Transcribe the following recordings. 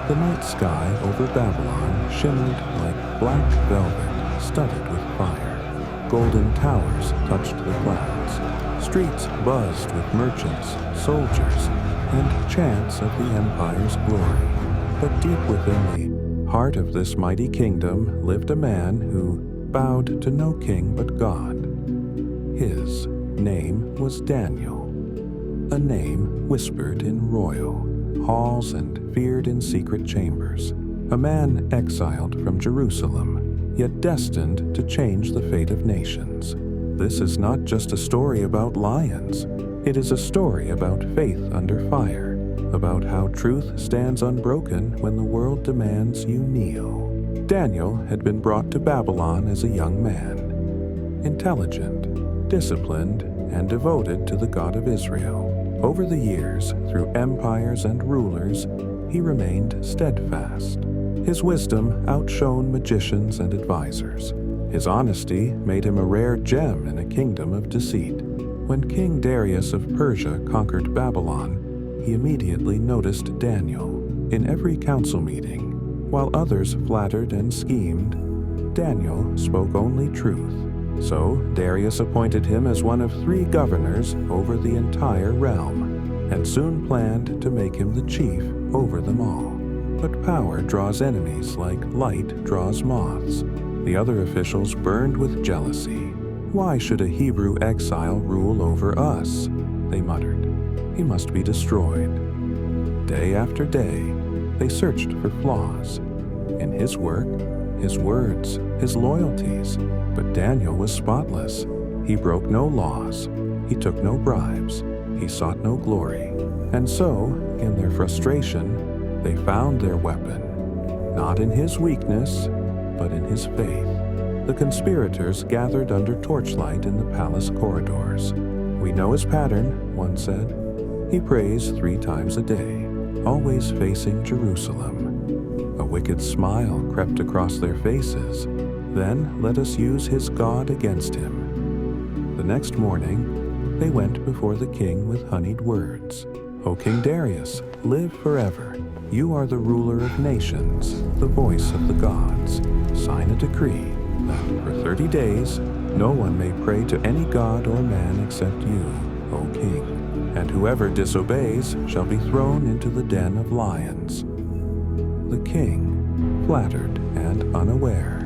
The night sky over Babylon shimmered like black velvet studded with fire. Golden towers touched the clouds. Streets buzzed with merchants, soldiers, and chants of the empire's glory. But deep within the heart of this mighty kingdom lived a man who bowed to no king but God. His name was Daniel, a name whispered in royal halls and feared in secret chambers, a man exiled from Jerusalem, yet destined to change the fate of nations. This is not just a story about lions. It is a story about faith under fire, about how truth stands unbroken when the world demands you kneel. Daniel had been brought to Babylon as a young man, intelligent, disciplined, and devoted to the God of Israel. Over the years, through empires and rulers, he remained steadfast. His wisdom outshone magicians and advisors. His honesty made him a rare gem in a kingdom of deceit. When King Darius of Persia conquered Babylon, he immediately noticed Daniel. In every council meeting, while others flattered and schemed, Daniel spoke only truth. So Darius appointed him as one of 3 governors over the entire realm, and soon planned to make him the chief over them all. But power draws enemies like light draws moths. The other officials burned with jealousy. "Why should a Hebrew exile rule over us?" they muttered. "He must be destroyed." Day after day, they searched for flaws in his work, his words, his loyalties. But Daniel was spotless. He broke no laws. He took no bribes. He sought no glory. And so, in their frustration, they found their weapon, not in his weakness, but in his faith. The conspirators gathered under torchlight in the palace corridors. "We know his pattern," one said. "He prays 3 times a day, always facing Jerusalem." A wicked smile crept across their faces. "Then let us use his God against him." The next morning, they went before the king with honeyed words. "O King Darius, live forever. You are the ruler of nations, the voice of the gods. Sign a decree that for 30 days no one may pray to any god or man except you, O king, and whoever disobeys shall be thrown into the den of lions." The king, flattered and unaware,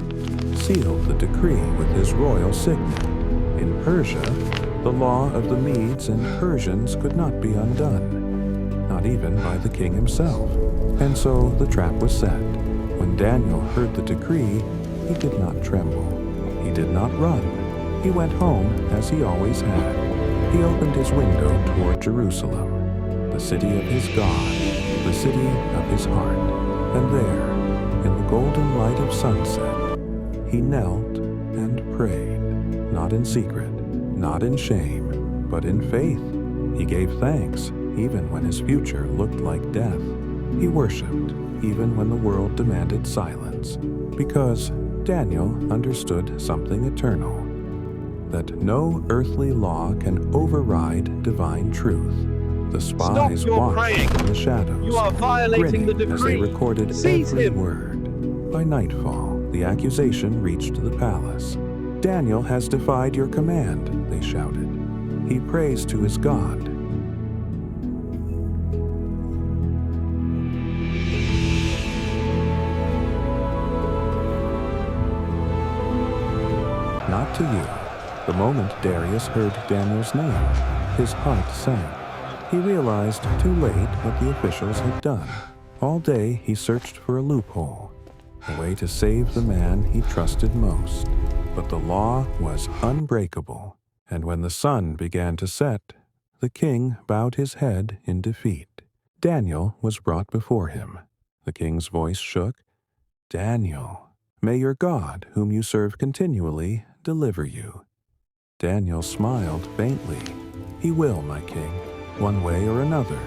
sealed the decree with his royal signet. In Persia, the law of the Medes and Persians could not be undone, not even by the king himself. And so the trap was set. When Daniel heard the decree, he did not tremble. He did not run. He went home as he always had. He opened his window toward Jerusalem, the city of his God, the city of his heart. And there, in the golden light of sunset, he knelt and prayed, not in secret, not in shame, but in faith. He gave thanks, even when his future looked like death. He worshipped, even when the world demanded silence, because Daniel understood something eternal, that no earthly law can override divine truth. The spies watched in the shadows, You are violating the grinning as they decree. recorded Seize every him. word. By nightfall, the accusation reached the palace. "Daniel has defied your command," they shouted. "He prays to his God." Not to you. The moment Darius heard Daniel's name, his heart sank. He realized too late what the officials had done. All day he searched for a loophole, a way to save the man he trusted most. But the law was unbreakable, and when the sun began to set, the king bowed his head in defeat. Daniel was brought before him. The king's voice shook. "Daniel, may your God, whom you serve continually, deliver you." Daniel smiled faintly. "He will, my king, one way or another."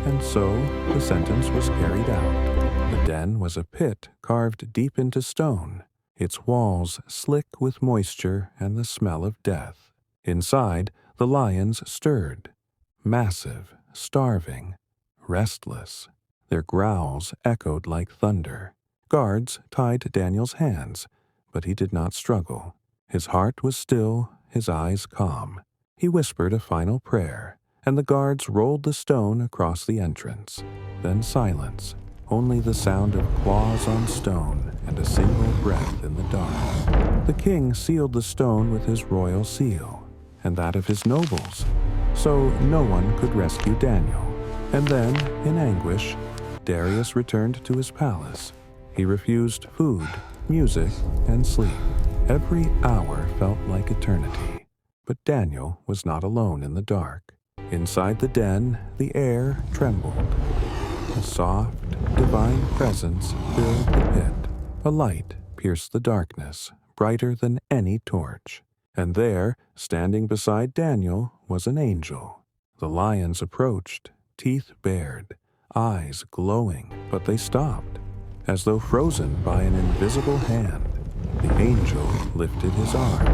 And so the sentence was carried out. The den was a pit carved deep into stone, its walls slick with moisture and the smell of death. Inside, the lions stirred, massive, starving, restless. Their growls echoed like thunder. Guards tied Daniel's hands, but he did not struggle. His heart was still, his eyes calm. He whispered a final prayer, and the guards rolled the stone across the entrance. Then silence, only the sound of claws on stone and a single breath in the dark. The king sealed the stone with his royal seal, and that of his nobles, so no one could rescue Daniel. And then, in anguish, Darius returned to his palace. He refused food, music, and sleep. Every hour felt like eternity. But Daniel was not alone in the dark. Inside the den, the air trembled. A soft, divine presence filled the pit. A light pierced the darkness, brighter than any torch. And there, standing beside Daniel, was an angel. The lions approached, teeth bared, eyes glowing, but they stopped. As though frozen by an invisible hand, the angel lifted his arm,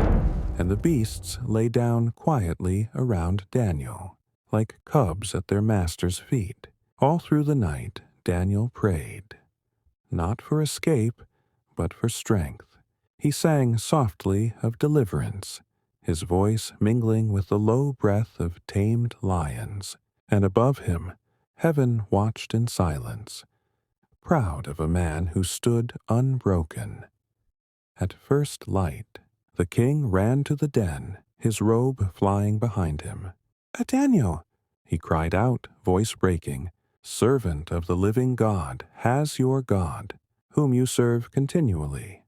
and the beasts lay down quietly around Daniel, like cubs at their master's feet. All through the night, Daniel prayed, not for escape, but for strength. He sang softly of deliverance, his voice mingling with the low breath of tamed lions, and above him, heaven watched in silence, proud of a man who stood unbroken. At first light, the king ran to the den, his robe flying behind him. "Daniel!" he cried out, voice breaking. "Servant of the living God, has your God, whom you serve continually,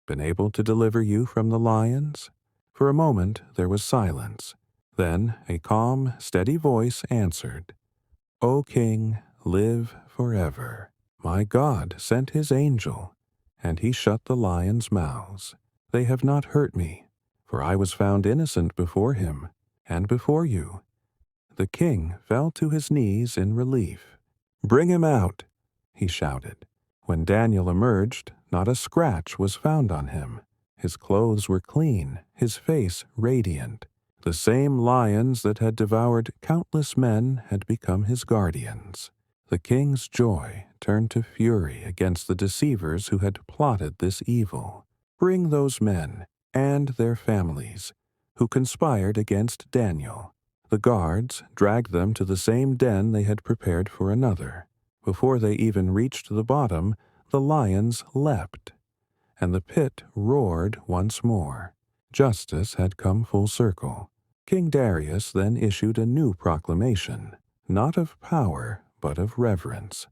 been able to deliver you from the lions?" For a moment there was silence. Then a calm, steady voice answered, "O king, live forever. My God sent his angel, and he shut the lions' mouths. They have not hurt me, for I was found innocent before him, and before you." The king fell to his knees in relief. "Bring him out," he shouted. When Daniel emerged, not a scratch was found on him. His clothes were clean, his face radiant. The same lions that had devoured countless men had become his guardians. The king's joy turned to fury against the deceivers who had plotted this evil. Bring those men and their families who conspired against Daniel. The guards dragged them to the same den they had prepared for another. Before they even reached the bottom, the lions leapt, and the pit roared once more. Justice had come full circle. King Darius then issued a new proclamation, not of power, but of reverence.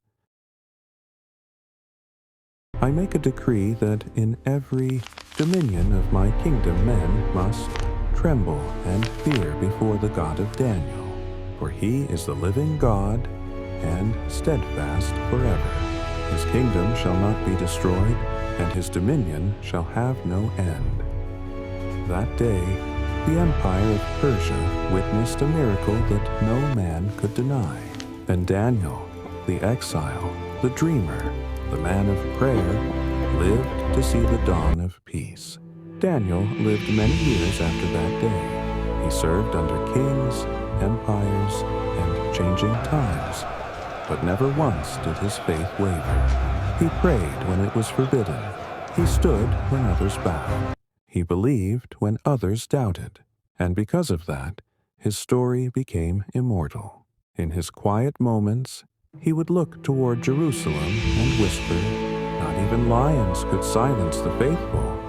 "I make a decree that in every dominion of my kingdom men must tremble and fear before the God of Daniel, for he is the living God and steadfast forever. His kingdom shall not be destroyed, and his dominion shall have no end." That day, the empire of Persia witnessed a miracle that no man could deny. And Daniel, the exile, the dreamer, the man of prayer, lived to see the dawn of peace. Daniel lived many years after that day. He served under kings, empires, and changing times, but never once did his faith waver. He prayed when it was forbidden. He stood when others bowed. He believed when others doubted. And because of that, his story became immortal. In his quiet moments, he would look toward Jerusalem and whisper, "Not even lions could silence the faithful."